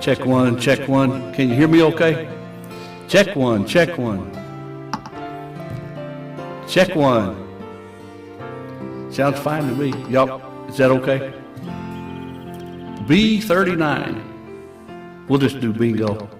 Check one, check one. Can you hear me okay? Check one, check one. Check one. Sounds fine to me. Y'all, is that okay? B39. We'll just do bingo.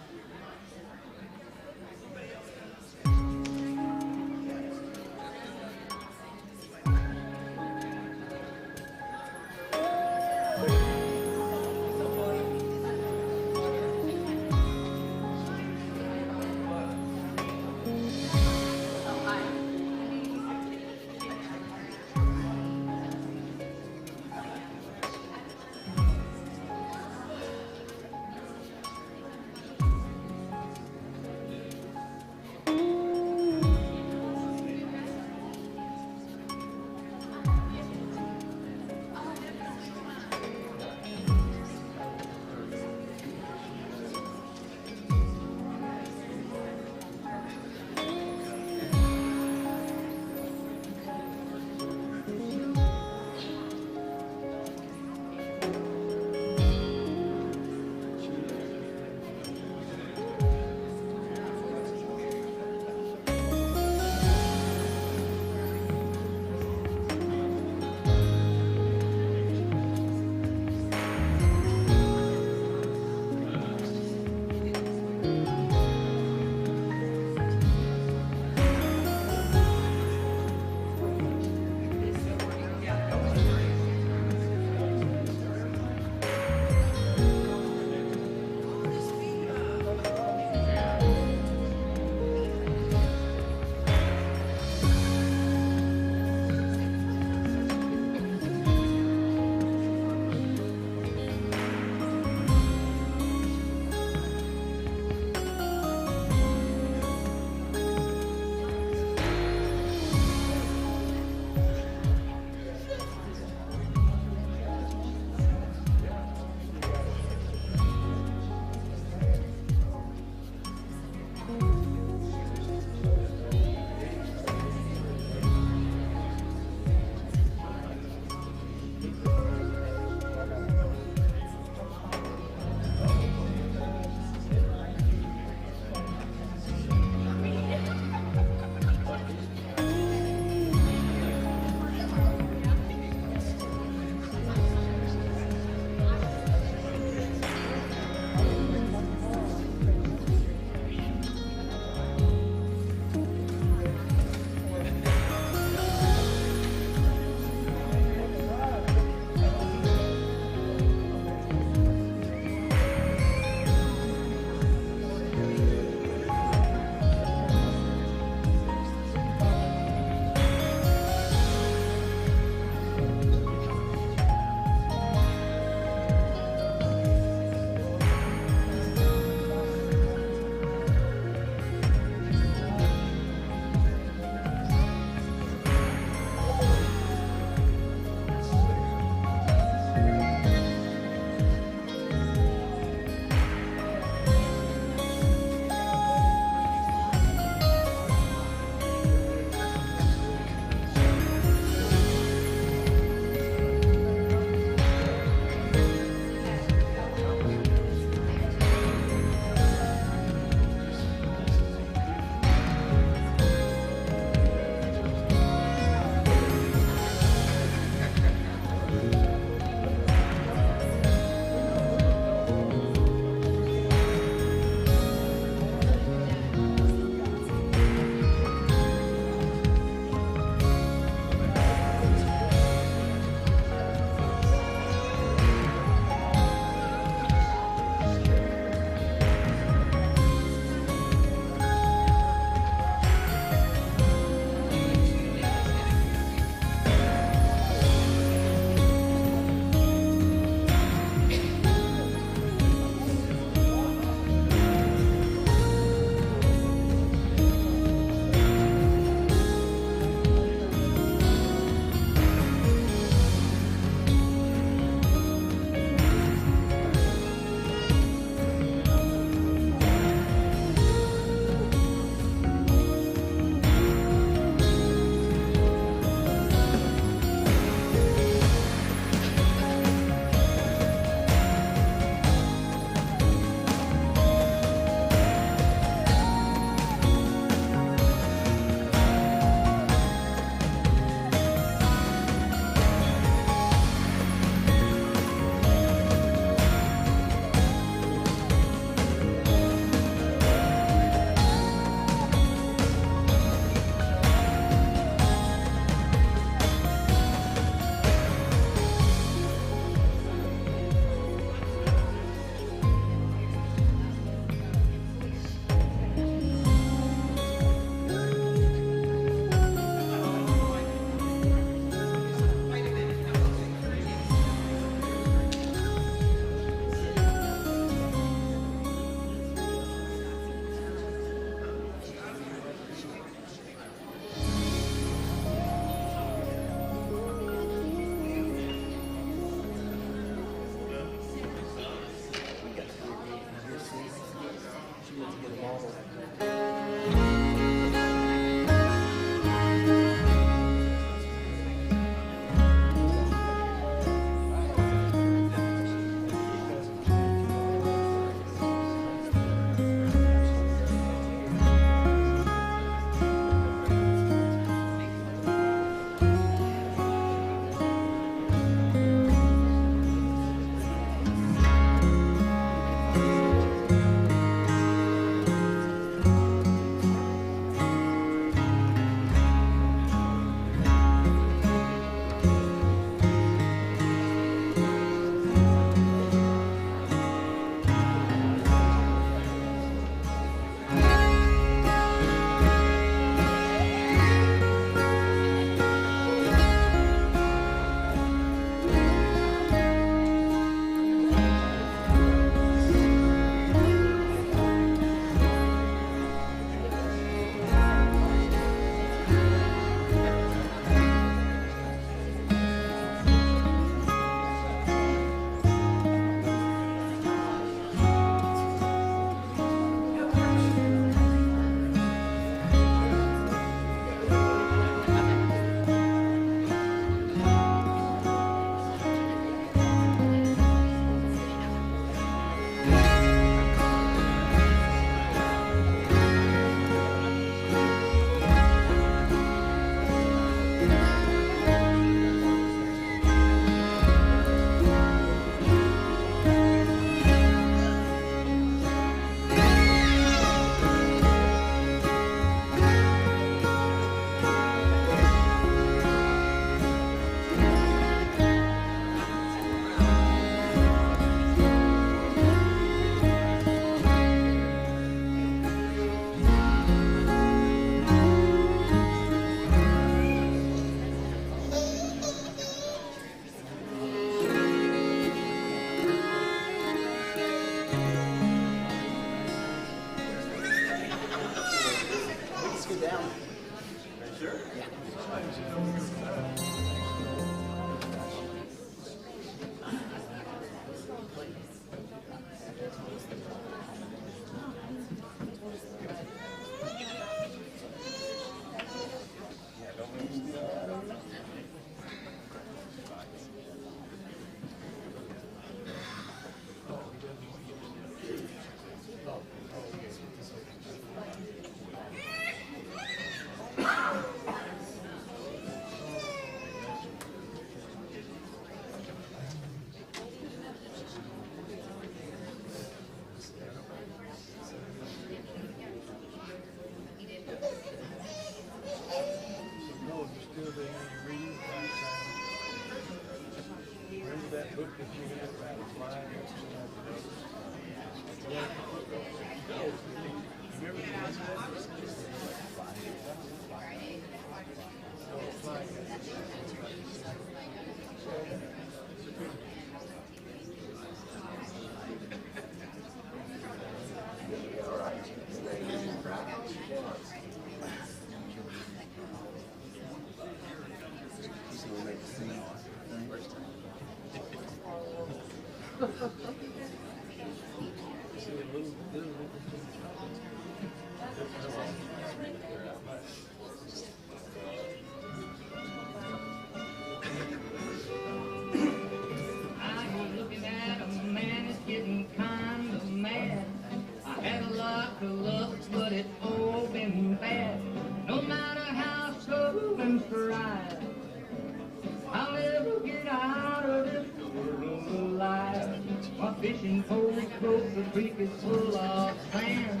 Fishing pole close, the creek is full of sand.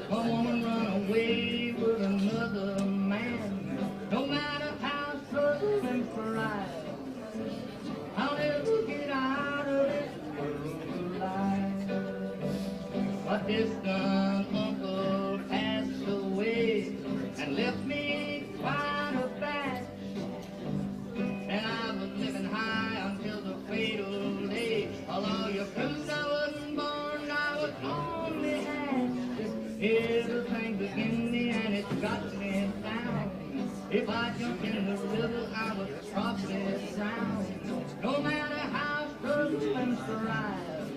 A woman run away with another man. No matter how circumcised, I'll never get out of this world alive. My distant uncle passed away and left me quite a batch. And I was living high until the fatal day. Although your friends I wasn't born, I was only hatched. Everything begins me and it's got me down. If I jumped in the river, I would probably drown. No matter how struggle and strive,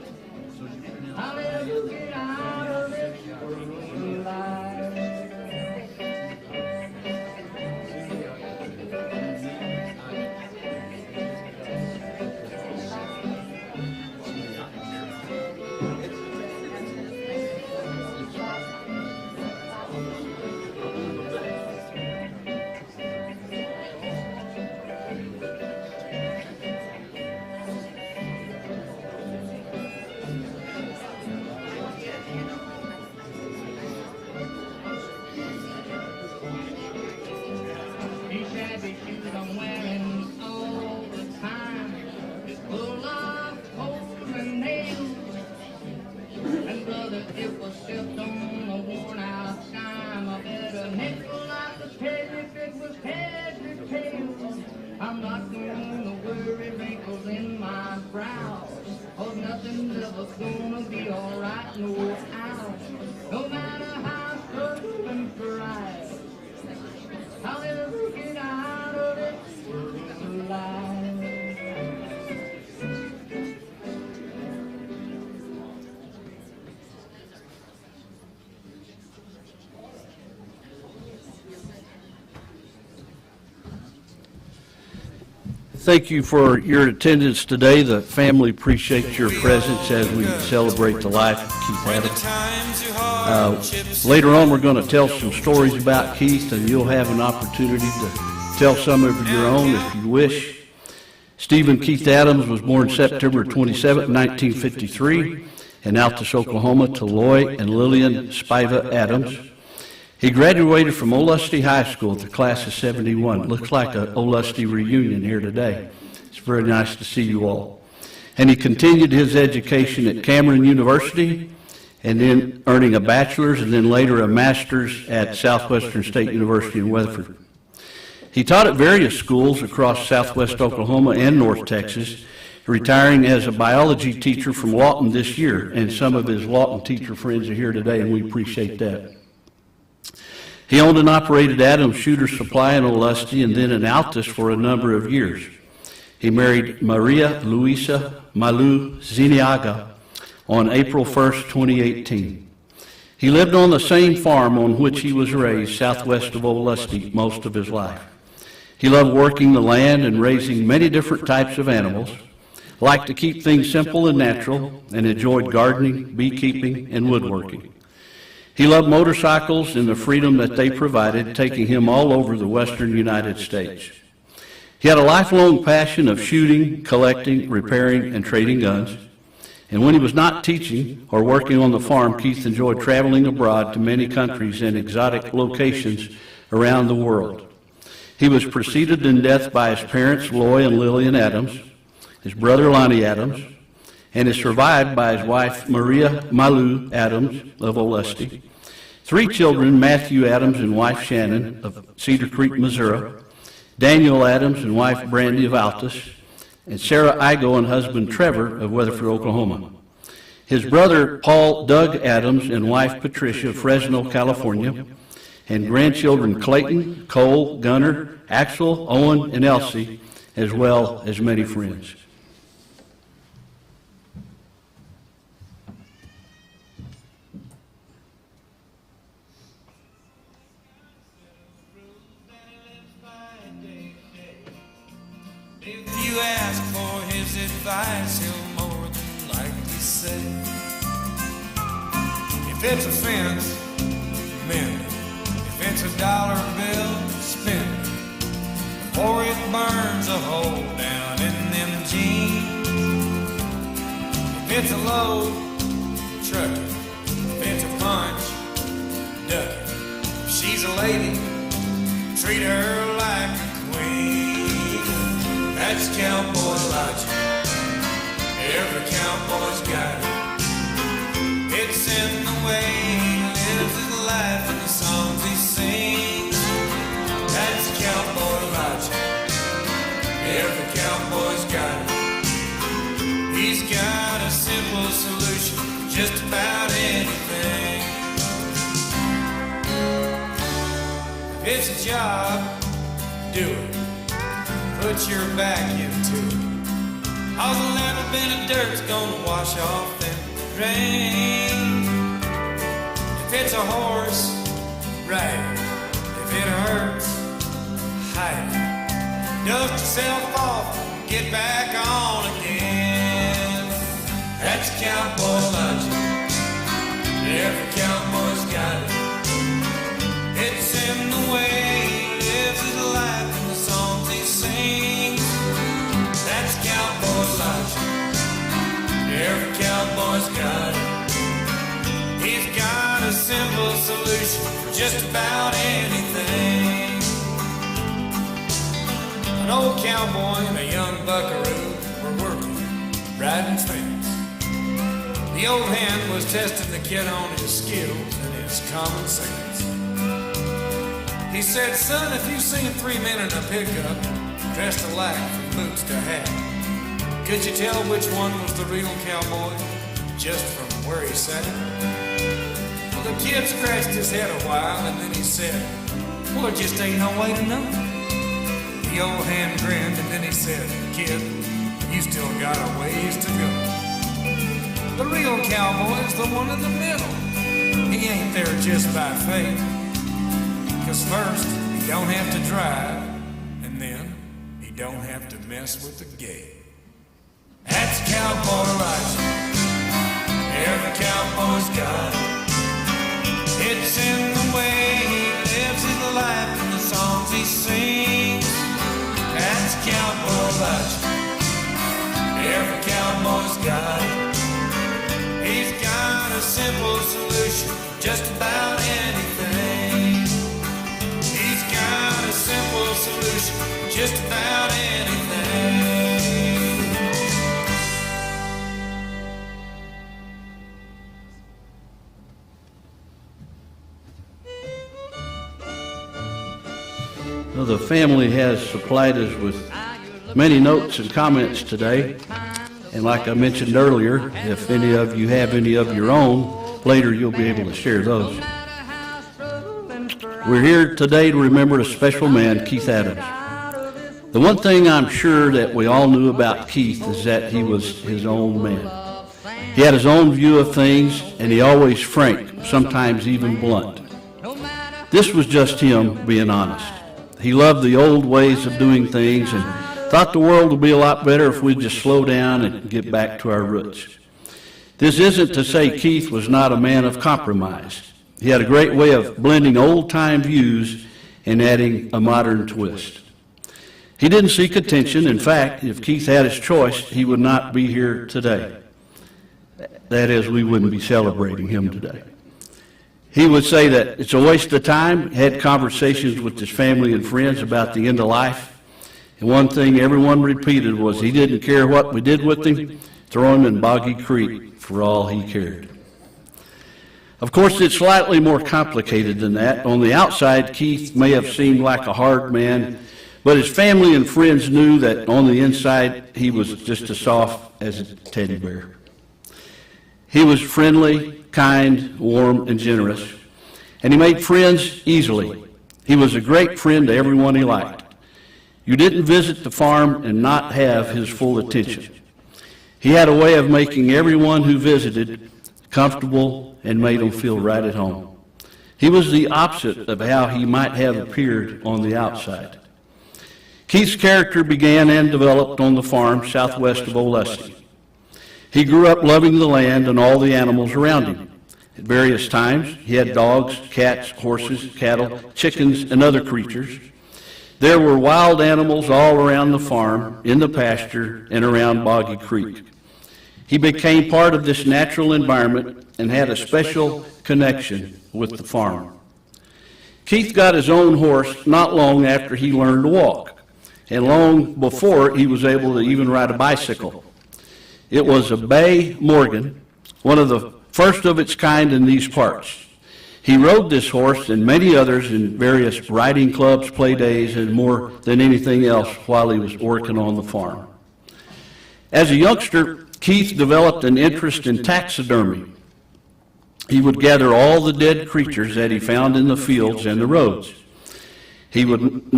I'll never get out of this world alive. I'm not gonna worry wrinkles in my brow, 'cause nothing's ever gonna be alright, no how. No matter how struggle and strive, I'll never get out of this world alive. Thank you for your attendance today. The family appreciates your presence as we celebrate the life of Keith Adams. Later on, we're going to tell some stories about Keith, and you'll have an opportunity to tell some of your own if you wish. Stephen Keith Adams was born September 27, 1953, in Altus, Oklahoma, to Loy and Lillian Spiva Adams. He graduated from Olusty High School with the class of 71. Looks like an Olusty reunion here today. It's very nice to see you all. And he continued his education at Cameron University, and then earning a bachelor's and then later a master's at Southwestern State University in Weatherford. He taught at various schools across southwest Oklahoma and North Texas, retiring as a biology teacher from Lawton this year. And some of his Lawton teacher friends are here today, and we appreciate that. He owned and operated Adams Shooter Supply in Olustee and then in Altus for a number of years. He married Maria Luisa Malu Ziniaga on April 1st, 2018. He lived on the same farm on which he was raised, southwest of Olustee, most of his life. He loved working the land and raising many different types of animals, liked to keep things simple and natural, and enjoyed gardening, beekeeping, and woodworking. He loved motorcycles and the freedom that they provided, taking him all over the western United States. He had a lifelong passion of shooting, collecting, repairing, and trading guns. And when he was not teaching or working on the farm, Keith enjoyed traveling abroad to many countries and exotic locations around the world. He was preceded in death by his parents, Loy and Lillian Adams, his brother Lonnie Adams, and is survived by his wife, Maria Malu Adams of Olustee, 3 children, Matthew Adams and wife Shannon of Cedar Creek, Missouri, Daniel Adams and wife Brandy of Altus, and Sarah Igo and husband Trevor of Weatherford, Oklahoma. His brother Paul Doug Adams and wife Patricia of Fresno, California, and grandchildren Clayton, Cole, Gunnar, Axel, Owen, and Elsie, as well as many friends. If you ask for his advice, he'll more than likely say, if it's a fence, mend it. If it's $1 bill, spend it. Before it burns a hole down in them jeans. If it's a load, truck it. If it's a punch, duck it. If she's a lady, treat her like a queen. That's cowboy logic. Every cowboy's got it. It's in the way he lives his life and the songs he sings. That's cowboy logic. Every cowboy's got it. He's got a simple solution for just about anything. If it's a job, do it. Put your back into it. 'Cause a little bit of dirt's gonna wash off them drains. If it's a horse, ride it. If it hurts, hide it. Dust yourself off, get back on again. That's cowboy logic. Every cowboy's got it. It's in the way he lives his life and the songs he sings. That's cowboy logic. Every cowboy's got it. He's got a simple solution for just about anything. An old cowboy and a young buckaroo were working, riding fence. The old hand was testing the kid on his skills and his common sense. He said, son, if you seen 3 men in a pickup, dressed alike from boots to hat, could you tell which one was the real cowboy, just from where he sat? Well, the kid scratched his head a while, and then he said, well, there just ain't no way to know. The old hand grinned, and then he said, kid, you still got a ways to go. The real cowboy's the one in the middle. He ain't there just by fate. 'Cause first, he don't have to drive, and then he don't have to mess with the gate. That's cowboy logic. Every cowboy's got it. It's in the way he lives his life and the songs he sings. That's cowboy logic. Every cowboy's got it. He's got a simple solution for just about anything. He's got a simple solution for just about anything. Well, the family has supplied us with many notes and comments today. And like I mentioned earlier, if any of you have any of your own, later you'll be able to share those. We're here today to remember a special man, Keith Adams. The one thing I'm sure that we all knew about Keith is that he was his own man. He had his own view of things, and he always frank, sometimes even blunt. This was just him being honest. He loved the old ways of doing things and thought the world would be a lot better if we'd just slow down and get back to our roots. This isn't to say Keith was not a man of compromise. He had a great way of blending old-time views and adding a modern twist. He didn't seek attention. In fact, if Keith had his choice, he would not be here today. That is, we wouldn't be celebrating him today. He would say that it's a waste of time, had conversations with his family and friends about the end of life. And one thing everyone repeated was he didn't care what we did with him, throw him in Boggy Creek for all he cared. Of course, it's slightly more complicated than that. On the outside, Keith may have seemed like a hard man, but his family and friends knew that on the inside, he was just as soft as a teddy bear. He was friendly, kind, warm, and generous, and he made friends easily. He was a great friend to everyone he liked. You didn't visit the farm and not have his full attention. He had a way of making everyone who visited comfortable and made them feel right at home. He was the opposite of how he might have appeared on the outside. Keith's character began and developed on the farm southwest of Olustee. He grew up loving the land and all the animals around him. At various times, he had dogs, cats, horses, cattle, chickens, and other creatures. There were wild animals all around the farm, in the pasture, and around Boggy Creek. He became part of this natural environment and had a special connection with the farm. Keith got his own horse not long after he learned to walk, and long before he was able to even ride a bicycle. It was a Bay Morgan, one of the first of its kind in these parts. He rode this horse and many others in various riding clubs, play days, and more than anything else while he was working on the farm. As a youngster, Keith developed an interest in taxidermy. He would gather all the dead creatures that he found in the fields and the roads. It would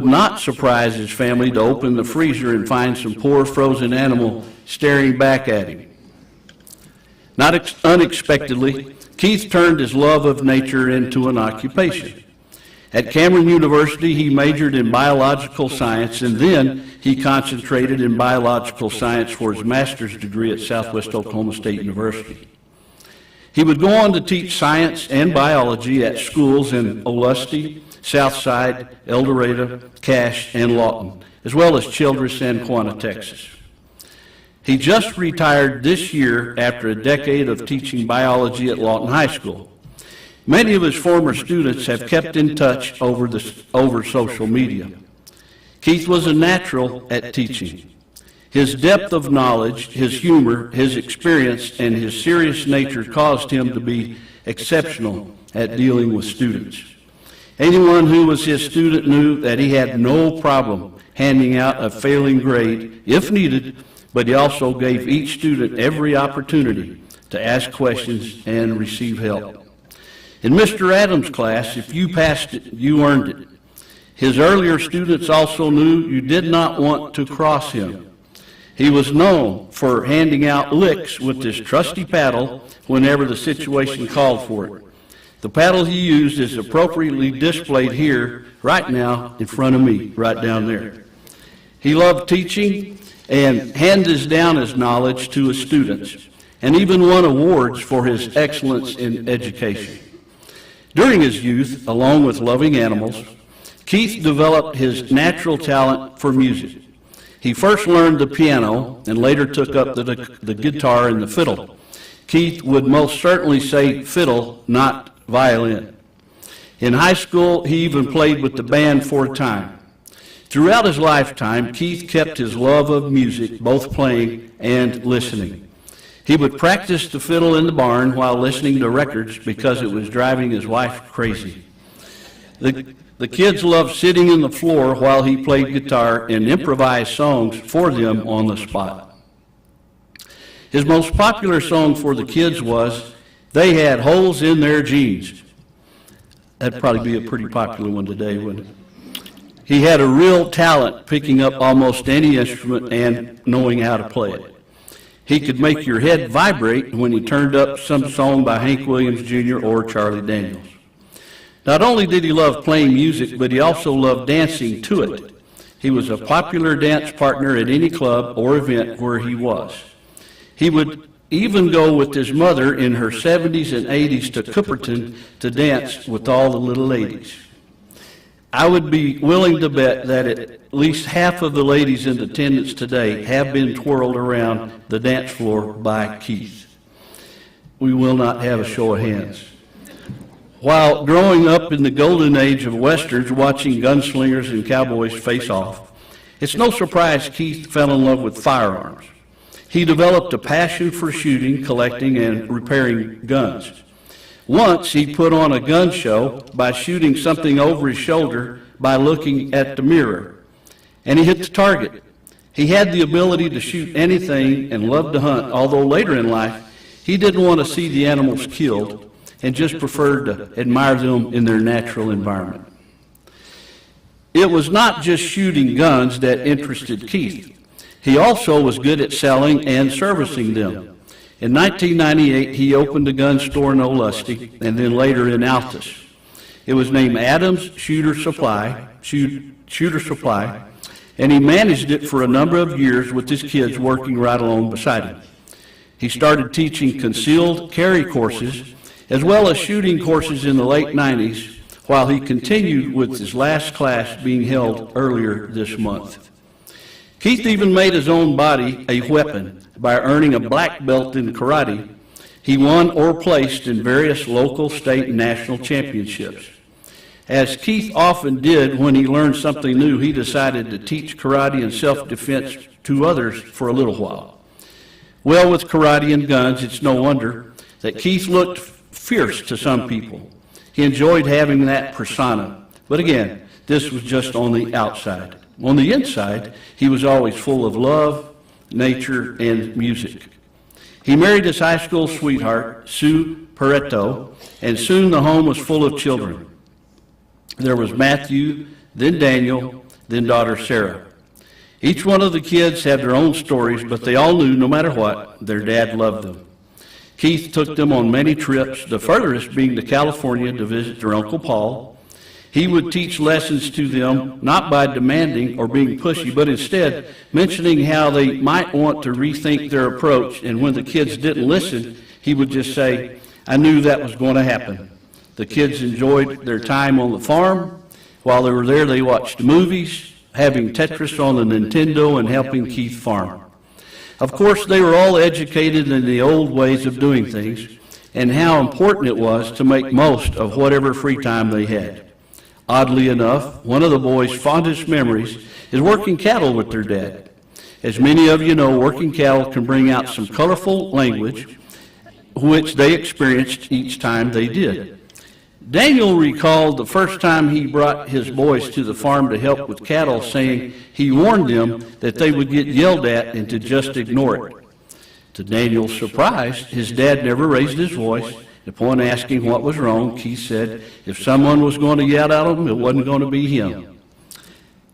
not surprise his family to open the freezer and find some poor frozen animal staring back at him. Not unexpectedly, Keith turned his love of nature into an occupation. At Cameron University, he majored in biological science, and then he concentrated in biological science for his master's degree at Southwest Oklahoma State University. He would go on to teach science and biology at schools in Olustee, Southside, El Dorado, Cache, and Lawton, as well as Childress and Quanah, Texas. He just retired this year after a decade of teaching biology at Lawton High School. Many of his former students have kept in touch over social media. Keith was a natural at teaching. His depth of knowledge, his humor, his experience, and his serious nature caused him to be exceptional at dealing with students. Anyone who was his student knew that he had no problem handing out a failing grade if needed, but he also gave each student every opportunity to ask questions and receive help. In Mr. Adams' class, if you passed it, you earned it. His earlier students also knew you did not want to cross him. He was known for handing out licks with his trusty paddle whenever the situation called for it. The paddle he used is appropriately displayed here, right now, in front of me, right down there. He loved teaching and handed down his knowledge to his students, and even won awards for his excellence in education. During his youth, along with loving animals, Keith developed his natural talent for music. He first learned the piano and later took up the guitar and the fiddle. Keith would most certainly say fiddle, not violin. In high school, he even played with the band for a time. Throughout his lifetime, Keith kept his love of music, both playing and listening. He would practice the fiddle in the barn while listening to records because it was driving his wife crazy. The kids loved sitting on the floor while he played guitar and improvised songs for them on the spot. His most popular song for the kids was "They Had Holes in Their Jeans." That'd probably be a pretty popular one today, wouldn't it? He had a real talent picking up almost any instrument and knowing how to play it. He could make your head vibrate when he turned up some song by Hank Williams Jr. or Charlie Daniels. Not only did he love playing music, but he also loved dancing to it. He was a popular dance partner at any club or event where he was. He would even go with his mother in her 70s and 80s to Cooperton to dance with all the little ladies. I would be willing to bet that at least half of the ladies in attendance today have been twirled around the dance floor by Keith. We will not have a show of hands. While growing up in the golden age of westerns, watching gunslingers and cowboys face off, it's no surprise Keith fell in love with firearms. He developed a passion for shooting, collecting, and repairing guns. Once he put on a gun show by shooting something over his shoulder by looking at the mirror, and he hit the target. He had the ability to shoot anything and loved to hunt, although later in life he didn't want to see the animals killed and just preferred to admire them in their natural environment. It was not just shooting guns that interested Keith. He also was good at selling and servicing them. In 1998, he opened a gun store in Olustee and then later in Altus. It was named Adams Shooter Supply, and he managed it for a number of years with his kids working right along beside him. He started teaching concealed carry courses as well as shooting courses in the late 90s, while he continued with his last class being held earlier this month. Keith even made his own body a weapon by earning a black belt in karate. He won or placed in various local, state, and national championships. As Keith often did when he learned something new, he decided to teach karate and self-defense to others for a little while. Well, with karate and guns, it's no wonder that Keith looked fierce to some people. He enjoyed having that persona. But again, this was just on the outside. On the inside, he was always full of love, nature, and music. He married his high school sweetheart, Sue Pareto, and soon the home was full of children. There was Matthew, then Daniel, then daughter Sarah. Each one of the kids had their own stories, but they all knew, no matter what, their dad loved them. Keith took them on many trips, the furthest being to California to visit their Uncle Paul. He would teach lessons to them, not by demanding or being pushy, but instead mentioning how they might want to rethink their approach, and when the kids didn't listen, he would just say, "I knew that was going to happen." The kids enjoyed their time on the farm. While they were there, they watched movies, having Tetris on the Nintendo, and helping Keith farm. Of course, they were all educated in the old ways of doing things and how important it was to make most of whatever free time they had. Oddly enough, one of the boys' fondest memories is working cattle with their dad. As many of you know, working cattle can bring out some colorful language, which they experienced each time they did. Daniel recalled the first time he brought his boys to the farm to help with cattle, saying he warned them that they would get yelled at and to just ignore it. To Daniel's surprise, his dad never raised his voice. Upon asking what was wrong, Keith said if someone was going to yell at him, it wasn't going to be him.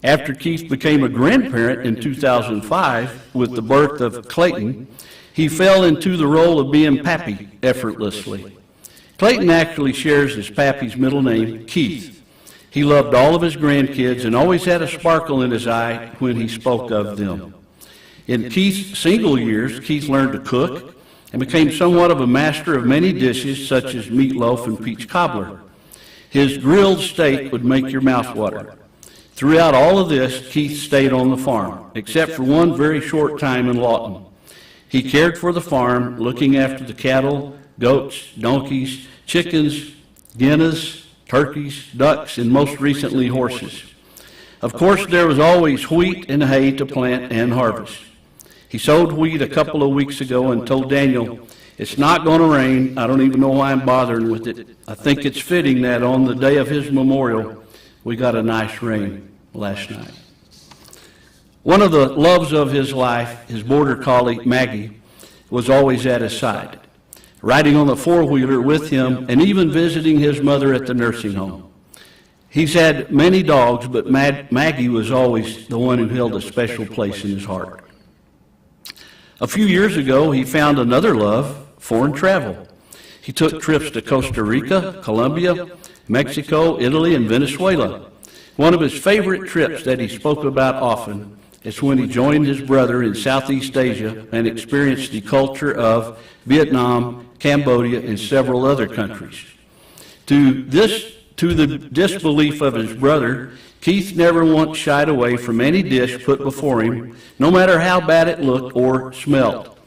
After Keith became a grandparent in 2005 with the birth of Clayton, he fell into the role of being pappy effortlessly. Clayton actually shares his pappy's middle name, Keith. He loved all of his grandkids and always had a sparkle in his eye when he spoke of them. In Keith's single years, Keith learned to cook and became somewhat of a master of many dishes such as meatloaf and peach cobbler. His grilled steak would make your mouth water. Throughout all of this, Keith stayed on the farm, except for one very short time in Lawton. He cared for the farm, looking after the cattle, goats, donkeys, chickens, guineas, turkeys, ducks, and most recently horses. Of course, there was always wheat and hay to plant and harvest. He sowed wheat a couple of weeks ago and told Daniel, "It's not going to rain. I don't even know why I'm bothering with it. I think it's fitting that on the day of his memorial, we got a nice rain last night." One of the loves of his life, his border collie, Maggie, was always at his side. riding on the four-wheeler with him, and even visiting his mother at the nursing home. He's had many dogs, but Maggie was always the one who held a special place in his heart. A few years ago, he found another love, foreign travel. He took trips to Costa Rica, Colombia, Mexico, Italy, and Venezuela. One of his favorite trips that he spoke about often is when he joined his brother in Southeast Asia and experienced the culture of Vietnam, Cambodia, and several other countries. To the disbelief of his brother, Keith never once shied away from any dish put before him, no matter how bad it looked or smelled.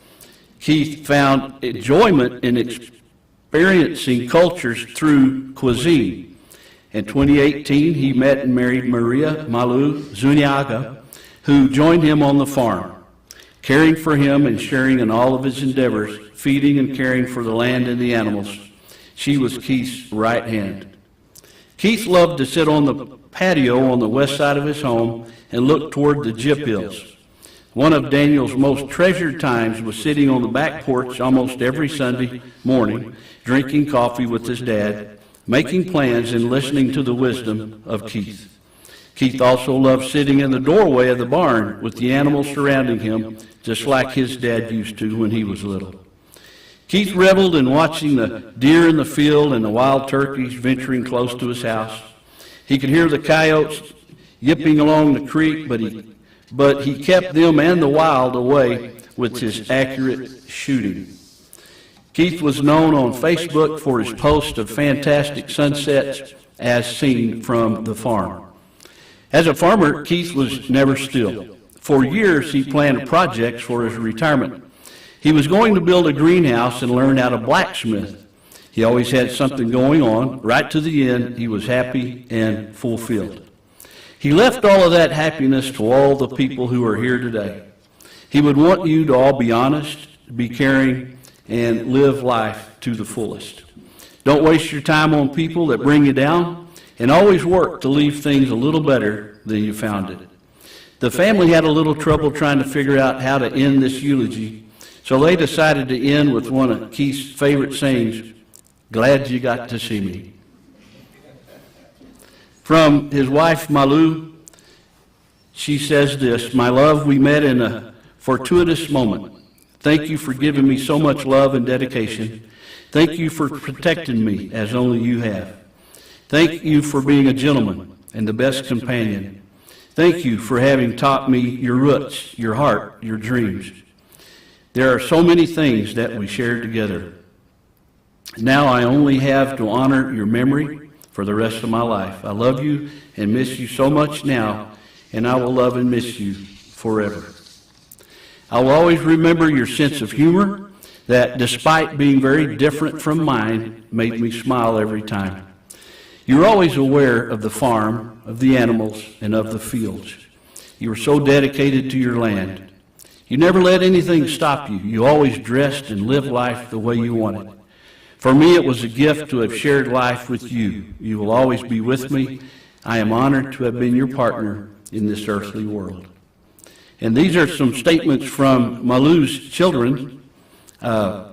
Keith found enjoyment in experiencing cultures through cuisine. In 2018, he met and married Maria Malu Zuniaga, who joined him on the farm, caring for him and sharing in all of his endeavors, feeding and caring for the land and the animals. She was Keith's right hand. Keith loved to sit on the patio on the west side of his home and look toward the Jip Hills. One of Daniel's most treasured times was sitting on the back porch almost every Sunday morning, drinking coffee with his dad, making plans and listening to the wisdom of Keith. Keith also loved sitting in the doorway of the barn with the animals surrounding him, just like his dad used to when he was little. Keith reveled in watching the deer in the field and the wild turkeys venturing close to his house. He could hear the coyotes yipping along the creek, but he kept them and the wild away with his accurate shooting. Keith was known on Facebook for his posts of fantastic sunsets as seen from the farm. As a farmer, Keith was never still. For years, he planned projects for his retirement. He was going to build a greenhouse and learn how to blacksmith. He always had something going on. Right to the end, he was happy and fulfilled. He left all of that happiness to all the people who are here today. He would want you to all be honest, be caring, and live life to the fullest. Don't waste your time on people that bring you down, and always work to leave things a little better than you found it. The family had a little trouble trying to figure out how to end this eulogy, so they decided to end with one of Keith's favorite sayings, "Glad you got to see me." From his wife, Malu, she says this, "My love, we met in a fortuitous moment. Thank you for giving me so much love and dedication. Thank you for protecting me as only you have. Thank you for being a gentleman and the best companion. Thank you for having taught me your roots, your heart, your dreams. There are so many things that we shared together. Now I only have to honor your memory for the rest of my life. I love you and miss you so much now, and I will love and miss you forever. I will always remember your sense of humor that, despite being very different from mine, made me smile every time. You were always aware of the farm, of the animals, and of the fields. You were so dedicated to your land. You never let anything stop you. You always dressed and lived life the way you wanted. For me, it was a gift to have shared life with you. You will always be with me. I am honored to have been your partner in this earthly world." And these are some statements from Malu's children.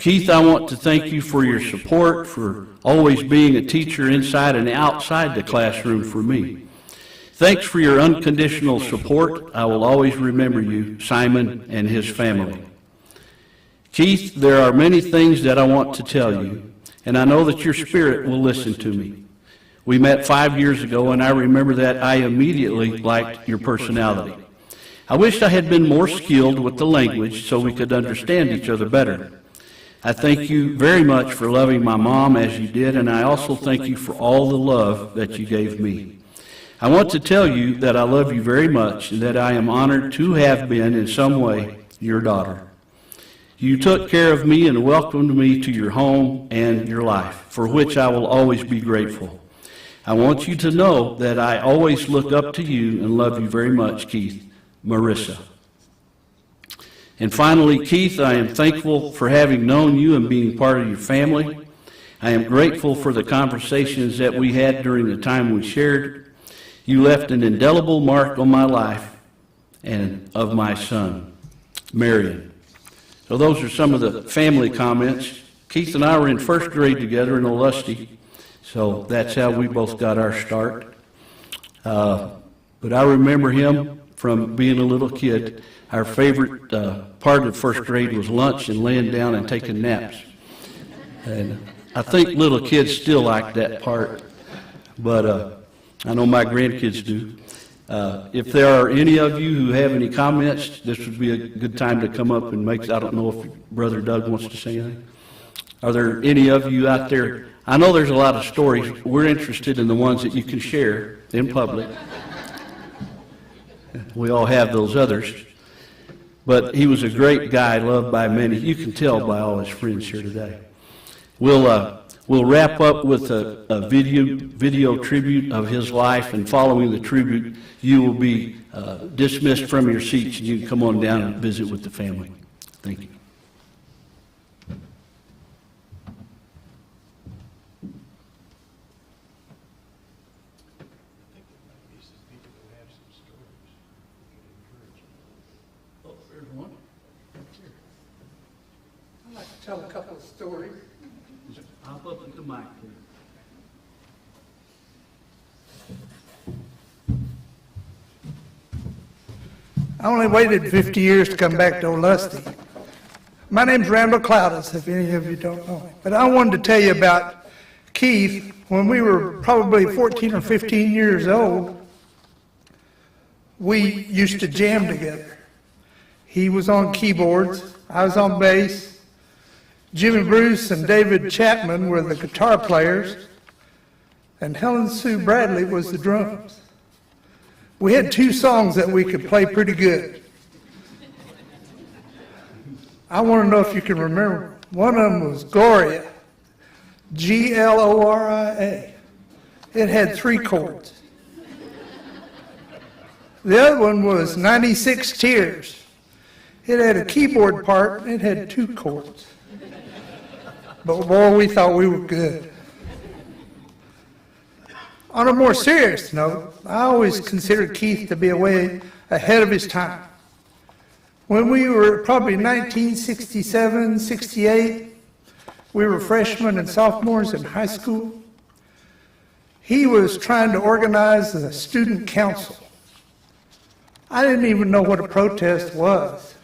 Keith, I want to thank you for your support, for always being a teacher inside and outside the classroom for me. Thanks for your unconditional support. I will always remember you, Simon and his family. Keith, there are many things that I want to tell you, and I know that your spirit will listen to me. We met 5 years ago, and I remember that I immediately liked your personality. I wished I had been more skilled with the language so we could understand each other better. I thank you very much for loving my mom as you did, and I also thank you for all the love that you gave me. I want to tell you that I love you very much and that I am honored to have been in some way your daughter. You took care of me and welcomed me to your home and your life, for which I will always be grateful. I want you to know that I always look up to you and love you very much, Keith. Marissa. And finally, Keith, I am thankful for having known you and being part of your family. I am grateful for the conversations that we had during the time we shared. You left an indelible mark on my life and of my son, Marion. So those are some of the family comments. Keith and I were in first grade together in Olusty, so that's how we both got our start. But I remember him from being a little kid. Our favorite part of first grade was lunch and laying down and taking naps. And I think little kids still like that part, but I know my grandkids do. If there are any of you who have any comments, this would be a good time to come up and make, I don't know if Brother Doug wants to say anything. Are there any of you out there? I know there's a lot of stories. We're interested in the ones that you can share in public. We all have those others. But he was a great guy, loved by many. You can tell by all his friends here today. We'll wrap up with a video tribute of his life, and following the tribute, you will be dismissed from your seats, and you can come on down and visit with the family. Thank you. Oh, there's one. I'd like to tell a couple of stories. Hop up with the mic, please. I only waited 50 years to come back to Olusty. My name's Randall Cloudis, if any of you don't know me. But I wanted to tell you about Keith. When we were probably 14 or 15 years old, we used to jam together. He was on keyboards, I was on bass. Jimmy Bruce and David Chapman were the guitar players, and Helen Sue Bradley was the drums. We had two songs that we could play pretty good. I want to know if you can remember. One of them was Gloria, Gloria. It had 3 chords. The other one was 96 Tears. It had a keyboard part, and it had 2 chords. But boy, we thought we were good. On a more serious note, I always considered Keith to be way ahead of his time. When we were probably 1967, 68, we were freshmen and sophomores in high school. He was trying to organize a student council. I didn't even know what a protest was.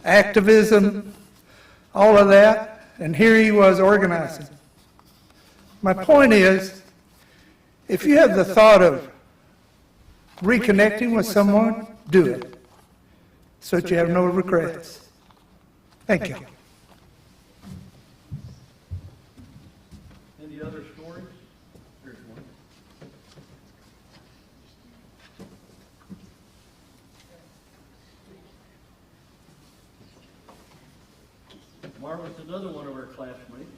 Activism, all of that. And here he was organizing. My point is, if you have the thought of reconnecting with someone, do it, so that you have no regrets. Thank you. Any other stories? There's one. Marvin's another one of our classmates.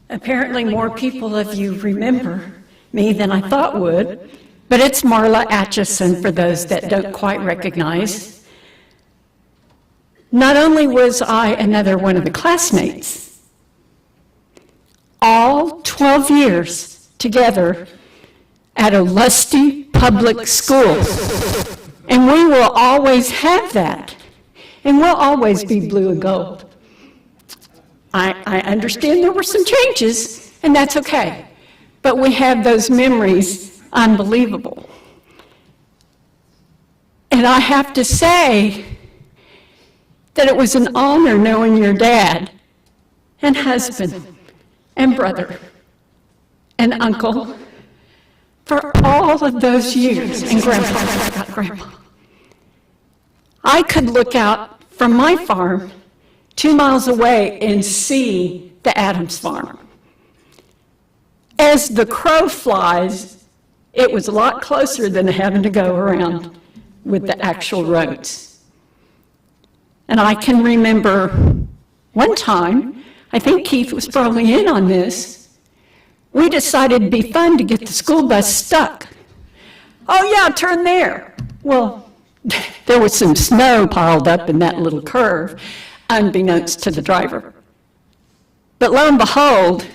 Apparently more people of you remember me than I thought would, but it's Marla Atchison for those that don't quite recognize. Not only was I another one of the classmates, all 12 years together at Olusty Public School, and we will always have that, and we'll always be blue and gold. I understand there were some changes, and that's okay. But we have those memories, unbelievable. And I have to say that it was an honor knowing your dad and husband and brother and uncle for all of those years, and grandpa, I forgot grandpa. I could look out from my farm 2 miles away and see the Adams farm. As the crow flies, it was a lot closer than having to go around with the actual roads. And I can remember one time, I think Keith was probably in on this, we decided it'd be fun to get the school bus stuck. Oh yeah, turn there. Well, there was some snow piled up in that little curve, unbeknownst to the driver. But lo and behold,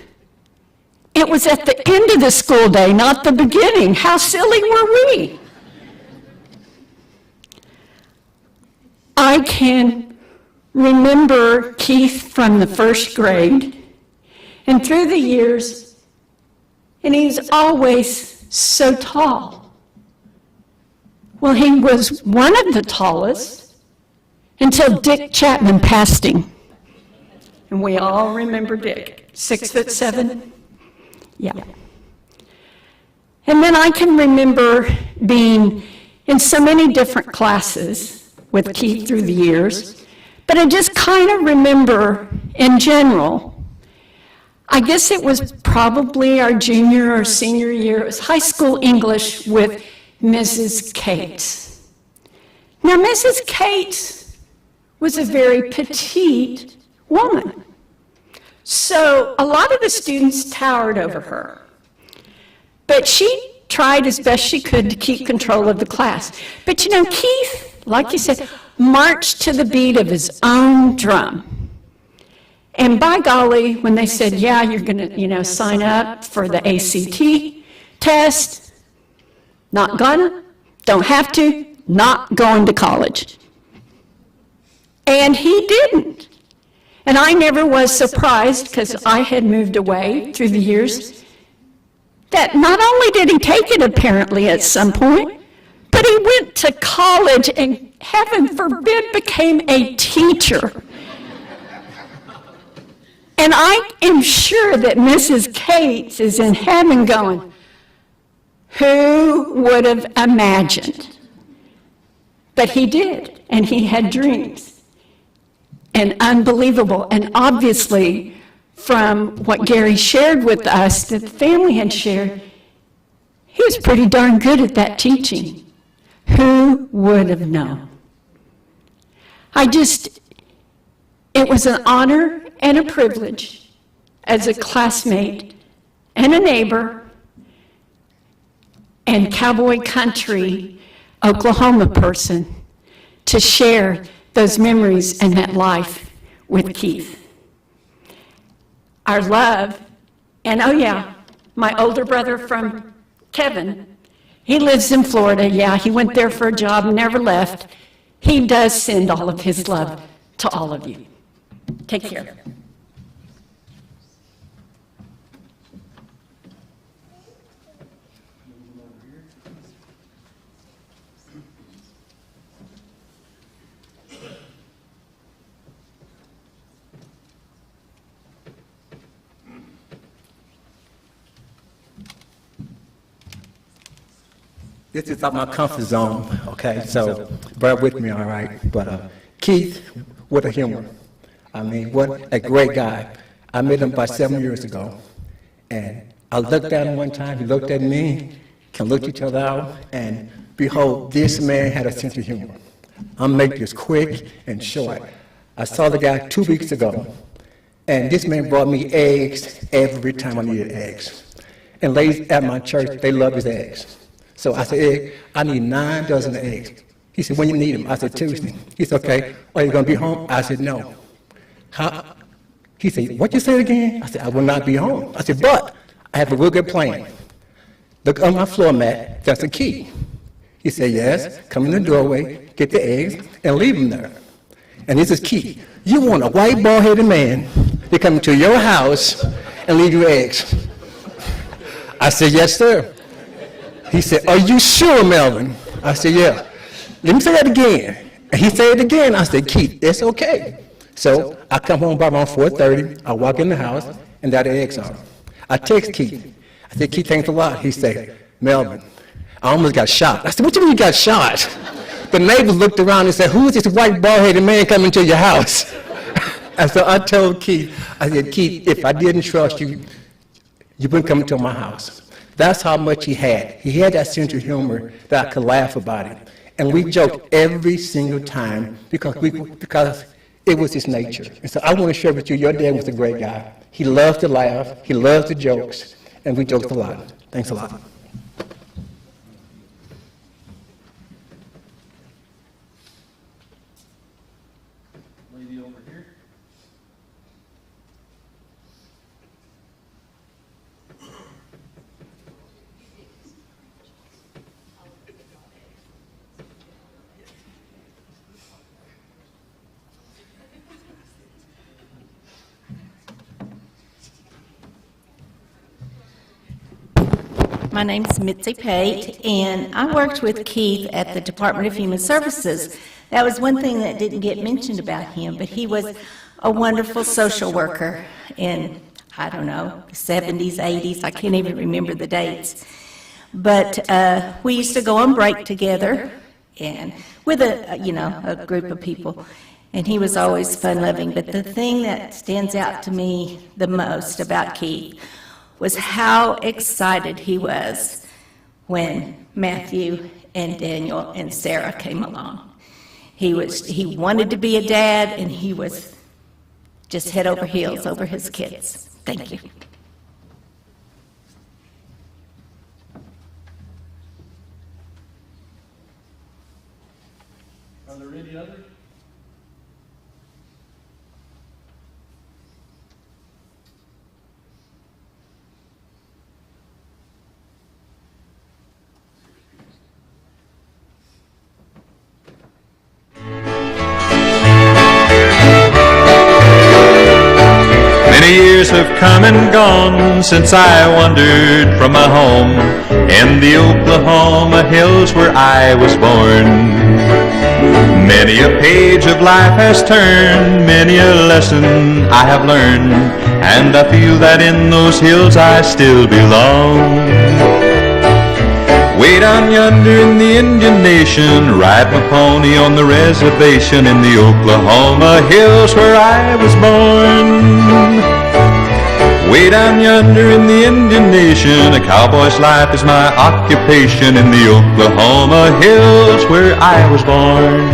it was at the end of the school day, not the beginning. How silly were we? I can remember Keith from the first grade and through the years, and he's always so tall. Well, he was one of the tallest until Dick Chapman passed him. And we all remember Dick, 6'7". Yeah. And then I can remember being in so many different classes with Keith through the years, but I just kind of remember in general, I guess it was probably our junior or senior year, it was high school English with Mrs. Cates. Now, Mrs. Cates was a very petite woman, so a lot of the students towered over her. But she tried as best she could to keep control of the class. But you know, Keith, like you said, marched to the beat of his own drum. And by golly, when they said, yeah, you're going to, sign up for the ACT test, not gonna, don't have to, not going to college. And he didn't. And I never was surprised, because I had moved away through the years, that not only did he take it apparently at some point, but he went to college and, heaven forbid, became a teacher. And I am sure that Mrs. Cates is in heaven going, who would have imagined? But he did, and he had dreams. And unbelievable, and obviously, from what Gary shared with us, that the family had shared, he was pretty darn good at that teaching. Who would have known? It was an honor and a privilege as a classmate and a neighbor and cowboy country Oklahoma person to share those memories and that life with Keith. Our love, and oh yeah, my older brother from Kevin, he lives in Florida. Yeah, he went there for a job, never left. He does send all of his love to all of you. Take care. This is out my comfort zone, okay? So bear with me, all right? But Keith, what a humor. I mean, what a great guy. I met him about 7 years ago. And I looked at him one time, he looked at me, can look each other out, and behold, this man had a sense of humor. I'll make this quick and short. I saw the guy 2 weeks ago, and this man brought me eggs every time I needed eggs. And ladies at my church, they love his eggs. So I said, I need 9 dozen eggs. He said, when you need them? I said, Tuesday. He said, okay, are you going to be home? I said, no. How? He said, what you said again? I said, I will not be home. I said, but I have a real good plan. Look on my floor mat, that's the key. He said, yes, come in the doorway, get the eggs, and leave them there. And this is key. You want a white, bald-headed man to come to your house and leave you eggs. I said, yes, sir. He said, are you sure, Melvin? I said, yeah. Let me say that again. And he said it again. I said, Keith, it's okay. So I come home by around 4:30. I walk in the house, and there the eggs are. I text Keith. I said, Keith, thanks a lot. He said, Melvin, I almost got shot. I said, what do you mean you got shot? The neighbors looked around and said, who is this white bald-headed man coming to your house? And so I told Keith, I said, Keith, if I didn't trust you, you wouldn't come to my house. That's how much he had. He had that sense of humor that I could laugh about it. And we joked every single time because it was his nature. And so I want to share with you, your dad was a great guy. He loved to laugh. He loved the jokes. And we joked a lot. Thanks a lot. Lady over here. My name's Mitzi Pate, and I worked with Keith at the Department of Human Services. That was one thing that didn't get mentioned about him, but he was a wonderful social worker in, I don't know, the 70s, 80s, I can't even remember the dates. But we used to go on break together and with a group of people, and he was always fun-loving. But the thing that stands out to me the most about Keith was how excited he was when Matthew and Daniel and Sarah came along. He wanted to be a dad, and he was just head over heels over his kids. Thank you. Are there any others? Many years have come and gone since I wandered from my home in the Oklahoma hills where I was born. Many a page of life has turned, many a lesson I have learned, and I feel that in those hills I still belong. Way down yonder in the Indian Nation, ride my pony on the reservation in the Oklahoma hills where I was born. Way down yonder in the Indian Nation, a cowboy's life is my occupation in the Oklahoma hills where I was born.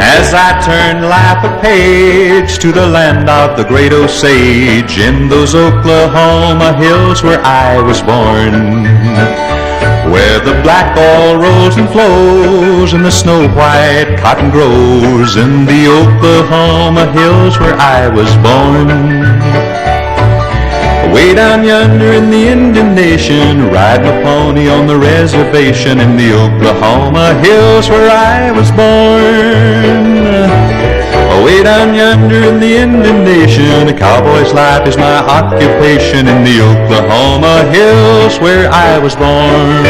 As I turn life a page to the land of the great Osage in those Oklahoma hills where I was born, where the black oil rolls and flows and the snow white cotton grows in the Oklahoma hills where I was born. Way down yonder in the Indian Nation, ride my pony on the reservation in the Oklahoma hills where I was born. Way down yonder in the Indian Nation, a cowboy's life is my occupation in the Oklahoma hills where I was born.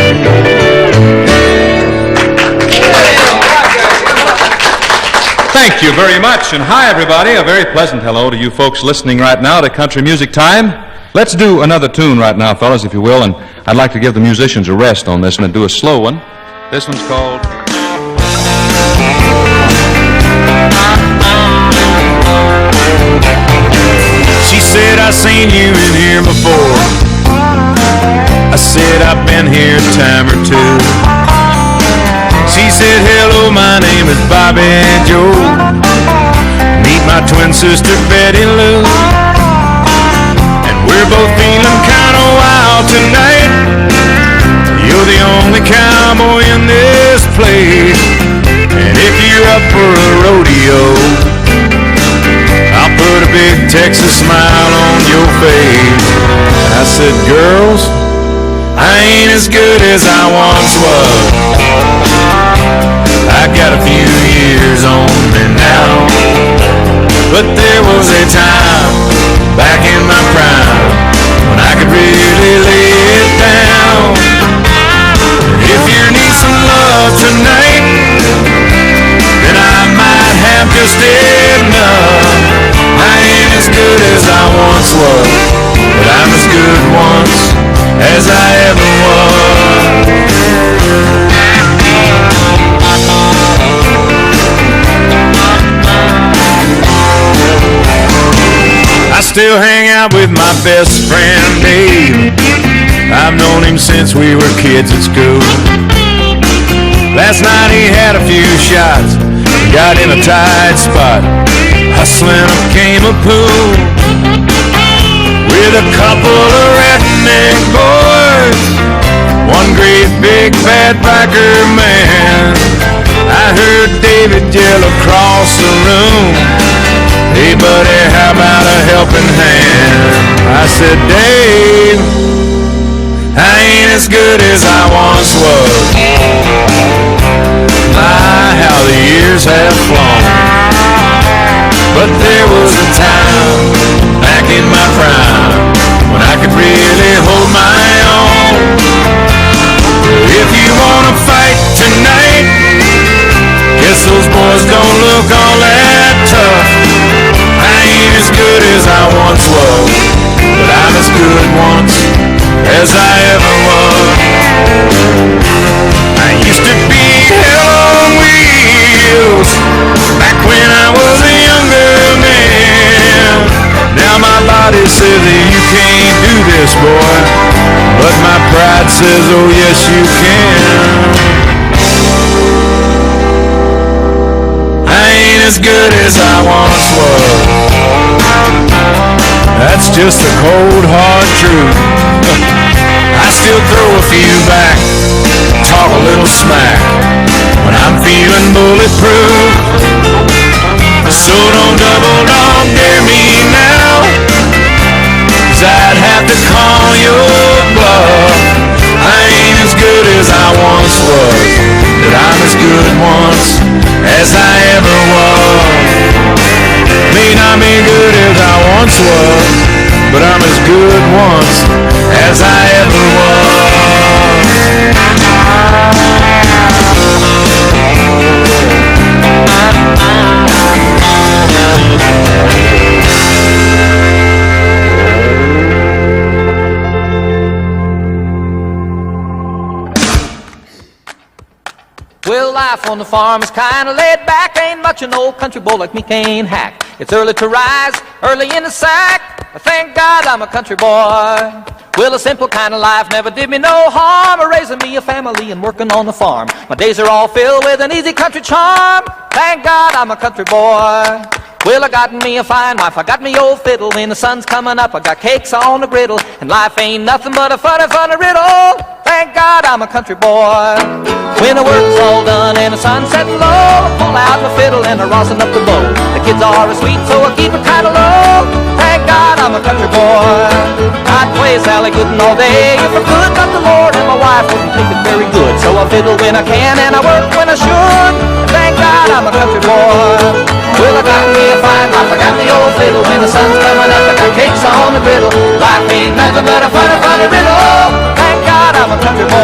Thank you very much, and hi everybody. A very pleasant hello to you folks listening right now to Country Music Time. Let's do another tune right now, fellas, if you will, and I'd like to give the musicians a rest on this one and do a slow one. This one's called... She said, I seen you in here before. I said, I've been here a time or two. She said, hello, my name is Bobby Joe. Meet my twin sister, Betty Lou. And we're both feeling kind of wild tonight. You're the only cowboy in this place. And if you're up for a rodeo, I'll put a big Texas smile on your face. I said, girls, I ain't as good as I once was. I got a few years on me now, but there was a time back in my prime when I could really lay it down. If you need some love tonight, then I might have just enough. I ain't as good as I once was, but I'm as good once as I ever was. I still hang out with my best friend Dave. I've known him since we were kids at school. Last night he had a few shots, got in a tight spot, hustling up came a pool with a couple of redneck boys, one great big fat biker man. I heard David yell across the room, Hey buddy, how about a helping hand? I said, Dave, I ain't as good as I once was. My, how the years have flown. But there was a time back in my prime when I could really hold my own. If you wanna fight tonight, guess those boys don't look all that tough. I ain't as good as I once was, but I'm as good once as I ever was. I used to be hell on wheels back when I was a younger man. Now my body says that you can't do this, boy, but my pride says, oh yes you can. I ain't as good as I once was. That's just the cold hard truth. I still throw a few back, talk a little smack when I'm feeling bulletproof. So don't double dog dare me now, 'cause I'd have to call your bluff. I ain't as good as I once was, but I'm as good once as I ever was. May not be good as I once was, but I'm as good once as I ever was. Well, life on the farm is kinda laid back. Ain't much an old country boy like me can't hack. It's early to rise, early in the sack. Thank God I'm a country boy. Well, a simple kind of life never did me no harm. Raising me a family and working on the farm. My days are all filled with an easy country charm. Thank God I'm a country boy. Well, I got me a fine wife, I got me old fiddle. When the sun's coming up, I got cakes on the griddle. And life ain't nothing but a funny, funny riddle. Thank God I'm a country boy. When the work's all done and the sun's setting low, I pull out my fiddle and I rosin up the bow. The kids are asleep, so I keep it kind of low. Thank God I'm a country boy. I'd play Sally Gooden all day if I could, but the Lord and my wife wouldn't think it very good. So I fiddle when I can and I work when I should. Thank God I'm a country boy. Well, I got me a fine wife, I got the old fiddle. When the sun's coming up, I got cakes on the griddle. Life ain't nothing but a funny, funny riddle. Thank God I'm a country boy.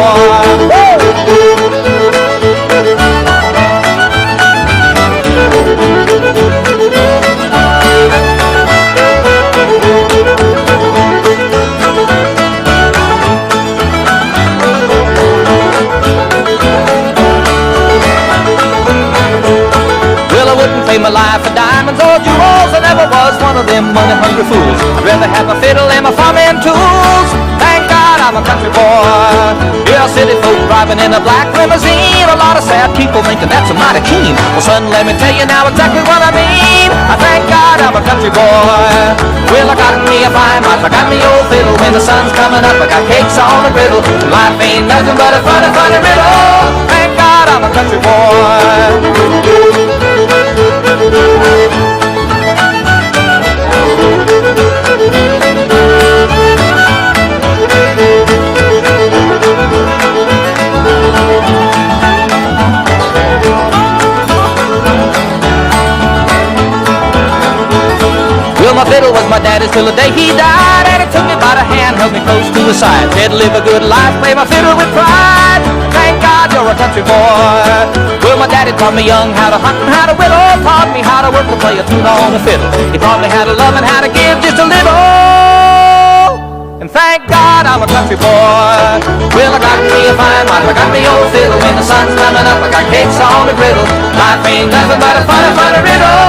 Well, I wouldn't pay my life for diamonds or jewels. I never was one of them money-hungry fools. I'd rather have my fiddle and my farming tools. Thank God I'm a country boy. Yeah, city folk driving in a black limousine. A lot of sad people thinking that's a mighty keen. Well, son, let me tell you now exactly what I mean. I thank God I'm a country boy. Well, I got me a fine wife, I got me old fiddle. When the sun's coming up, I got cakes on the griddle. Life ain't nothing but a funny, funny riddle. Thank God I'm a country boy. Well, my fiddle was my daddy's till the day he died, and he took me by the hand, held me close to his side. Said to live a good life, play my fiddle with pride. Thank God you're a country boy. Well, my daddy taught me young how to hunt and how to whittle. Taught me how to work and play a tune on the fiddle. He taught me how to love and how to give just a little. And thank God I'm a country boy. Well, I got me a fine wife, I got me old fiddle. When the sun's coming up, I got cakes on the griddle. Life ain't nothing but a funny, funny riddle.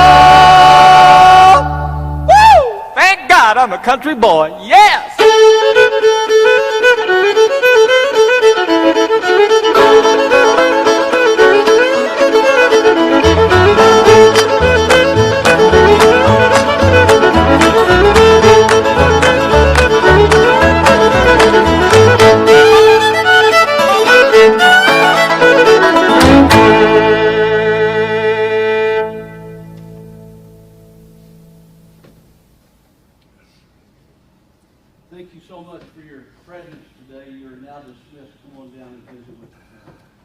Thank God I'm a country boy, yes! Thank you so much for your presence today. You are now dismissed. Come on down and visit with the family.